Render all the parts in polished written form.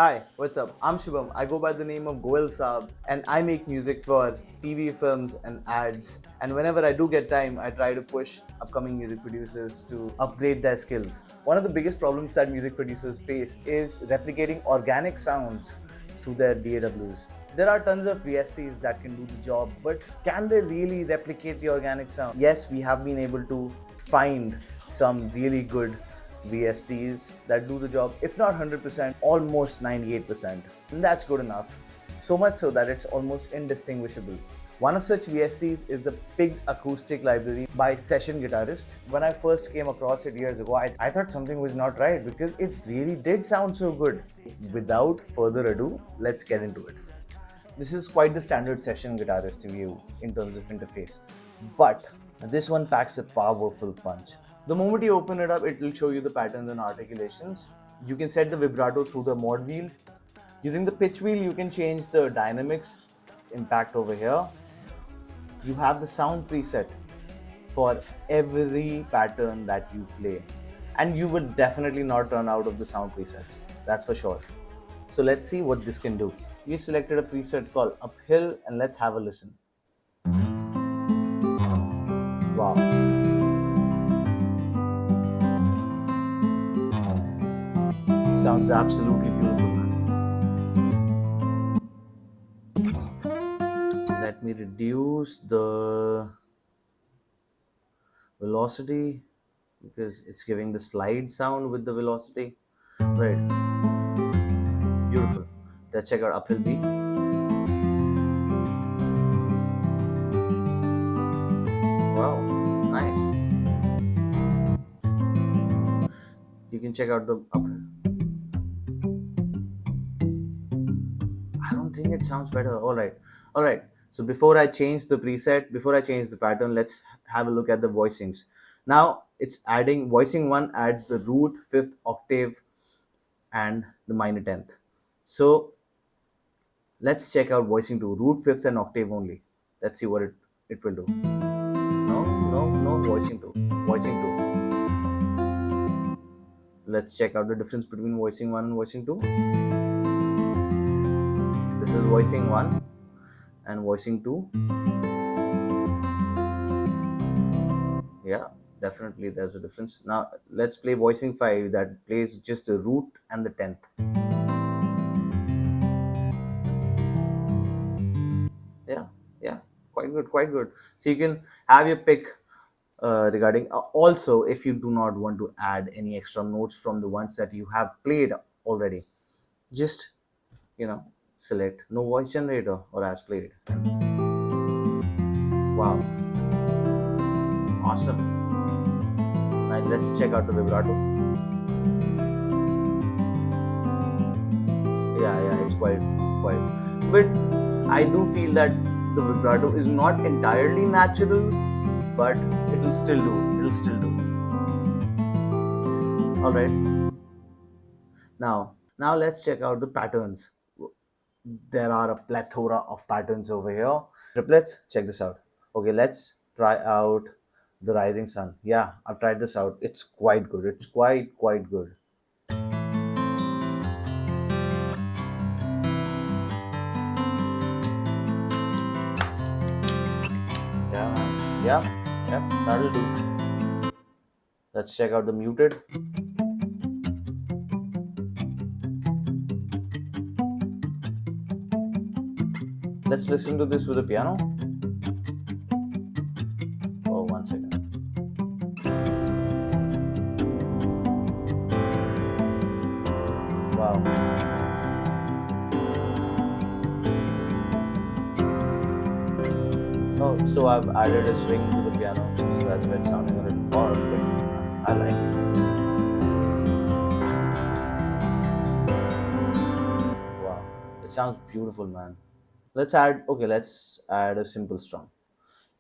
Hi, what's up? I'm Shubham. I go by the name of Goel Saab and I make music for TV, films, and ads. And whenever I do get time, I try to push upcoming music producers to upgrade their skills. One of the biggest problems that music producers face is replicating organic sounds through their DAWs. There are tons of VSTs that can do the job, but can they really replicate the organic sound? Yes, we have been able to find some really good VSTs that do the job, if not 100%, almost 98%. And that's good enough. So much so that it's almost indistinguishable. One of such VSTs is the Picked Acoustic library by Session Guitarist. When I first came across it years ago, I thought something was not right because it really did sound so good. Without further ado, let's get into it. This is quite the standard Session Guitarist view in terms of interface, but this one packs a powerful punch. The moment you open it up, it will show you the patterns and articulations. You can set the vibrato through the mod wheel. Using the pitch wheel, you can change the dynamics impact over here. You have the sound preset for every pattern that you play, and you would definitely not run out of the sound presets, that's for sure. So let's see what this can do. We selected a preset called Uphill and let's have a listen. Wow. Sounds absolutely beautiful, man. Let me reduce the velocity because it's giving the slide sound with the velocity. Right. Beautiful. Let's check out Uphill B. Wow. Nice. You can check out the Uphill. I don't think it sounds better. All right. So before I change the preset, before I change the pattern, let's have a look at the voicings. Now it's adding voicing one adds the root, fifth octave, and the minor 10th. So let's check out voicing two, root, fifth, and octave only. Let's see what it will do. No, voicing two, voicing two. Let's check out the difference between voicing one and voicing two. This is voicing 1 and voicing 2. Yeah, definitely there's a difference. Now let's play voicing 5 that plays just the root and the 10th. Yeah, quite good. So you can have your pick regarding also if you do not want to add any extra notes from the ones that you have played already, just select no voice generator or as played. Wow, awesome. Now let's check out the vibrato. Yeah, it's quite. But I do feel that the vibrato is not entirely natural, but it'll still do. All right. Now let's check out the patterns. There are a plethora of patterns over here. Triplets, check this out. Okay, let's try out the rising sun. Yeah, I've tried this out. It's quite good. It's quite good. Yeah, that'll do. Let's check out the muted. Let's listen to this with the piano. Oh, 1 second. Wow. Oh, so I've added a swing to the piano, so that's why it's sounding a little odd, but I like it. Wow, it sounds beautiful, man. Let's add a simple strum.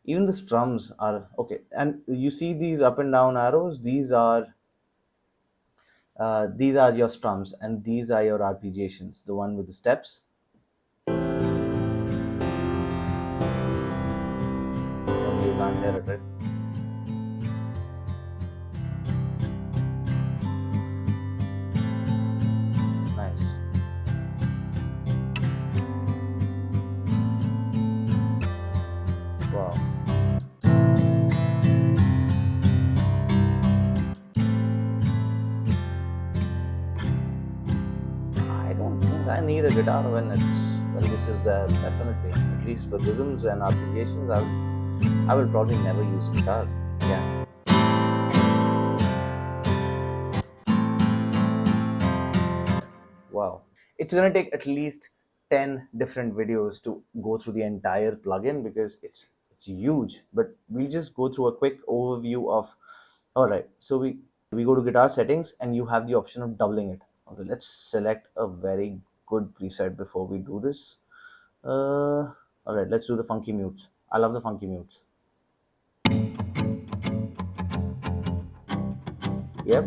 Even the strums are okay, and you see these up and down arrows. These are your strums, and these are your arpeggiations. The one with the steps. Oh, you can't hear it, right? Nice. don't think I need a guitar when this is there. Definitely, at least for rhythms and articulations, I will probably never use a guitar again. Wow, it's gonna take at least 10 different videos to go through the entire plugin because it's huge. But we'll just go through a quick overview of. All right, so we go to guitar settings and you have the option of doubling it. Okay, let's select a very good preset before we do this. All right, let's do the funky mutes. I love the funky mutes. Yep,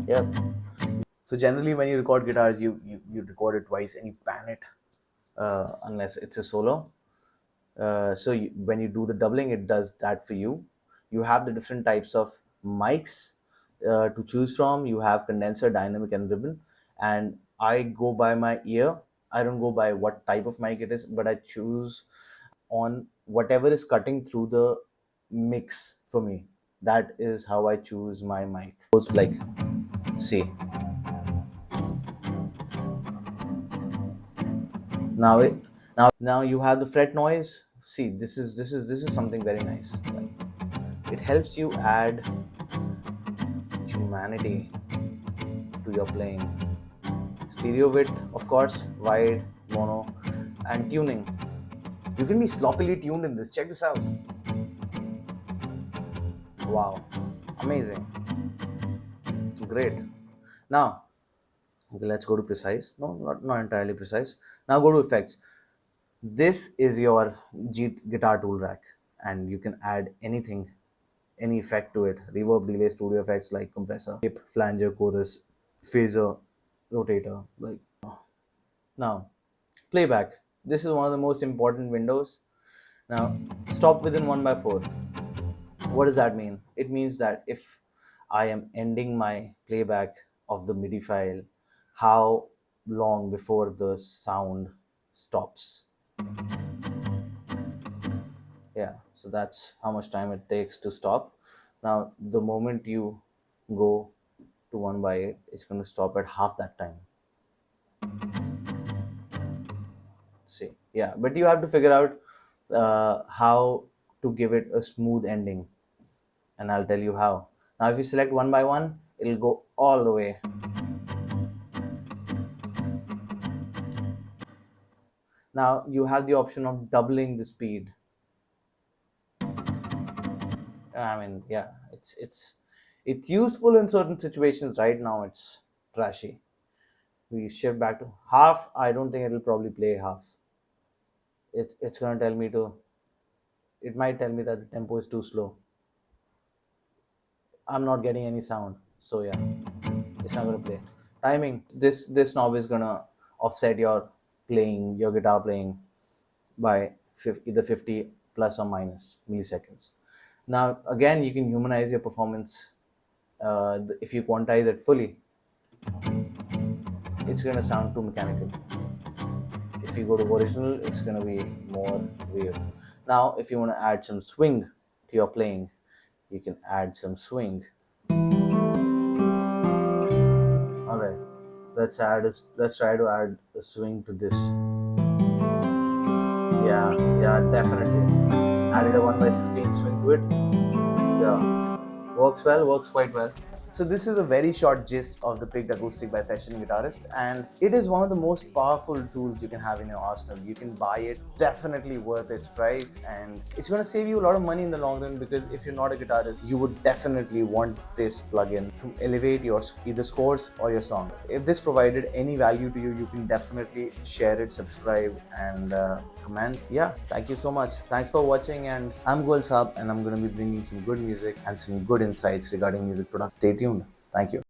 yep. So generally when you record guitars, you record it twice and you pan it, unless it's a solo. When you do the doubling, it does that for you. You have the different types of mics to choose from. You have condenser, dynamic, and ribbon. And I go by my ear. I don't go by what type of mic it is, but I choose on whatever is cutting through the mix for me. That is how I choose my mic. It's like, see, now now you have the fret noise. See, this is something very nice. Like, it helps you add humanity to your playing. Stereo width, of course, wide, mono, and tuning. You can be sloppily tuned in this. Check this out. Wow, amazing, great. Now, okay, let's go to precise. No, not entirely precise. Now go to effects. This is your guitar tool rack, and you can add anything, any effect to it. Reverb, delay, studio effects like compressor, tape, flanger, chorus, phaser, rotator. Like, now, playback. This is one of the most important windows. Now, stop within 1/4. What does that mean? It means that if I am ending my playback of the MIDI file, how long before the sound stops? Yeah, so that's how much time it takes to stop. Now, the moment you go to 1/8, it's going to stop at half that time. See, yeah, but you have to figure out how to give it a smooth ending, and I'll tell you how. Now, if you select 1/1, it'll go all the way. Now you have the option of doubling the speed. I mean, yeah, it's useful in certain situations. Right now, it's trashy. We shift back to half. I don't think it'll probably play half. It's gonna tell me to. It might tell me that the tempo is too slow. I'm not getting any sound, so yeah, it's not gonna play. Timing. This knob is gonna offset your playing, your guitar playing, by either 50 plus or minus milliseconds. Now again, you can humanize your performance. If you quantize it fully, it's gonna sound too mechanical. If you go to original, it's gonna be more weird. Now, if you want to add some swing to your playing, you can add some swing. All right, let's try to add a swing to this. Yeah, definitely. Added a 1/16 swing to it. Yeah, works quite well. So this is a very short gist of the Picked Acoustic by Session Guitarist, and it is one of the most powerful tools you can have in your arsenal. You can buy it, definitely worth its price, and it's going to save you a lot of money in the long run, because if you're not a guitarist, you would definitely want this plugin to elevate your either scores or your song. If this provided any value to you, you can definitely share it, subscribe, and comment. Yeah, thank you so much. Thanks for watching, and I'm Goel Saab, and I'm going to be bringing some good music and some good insights regarding music production. Stay tuned. Thank you.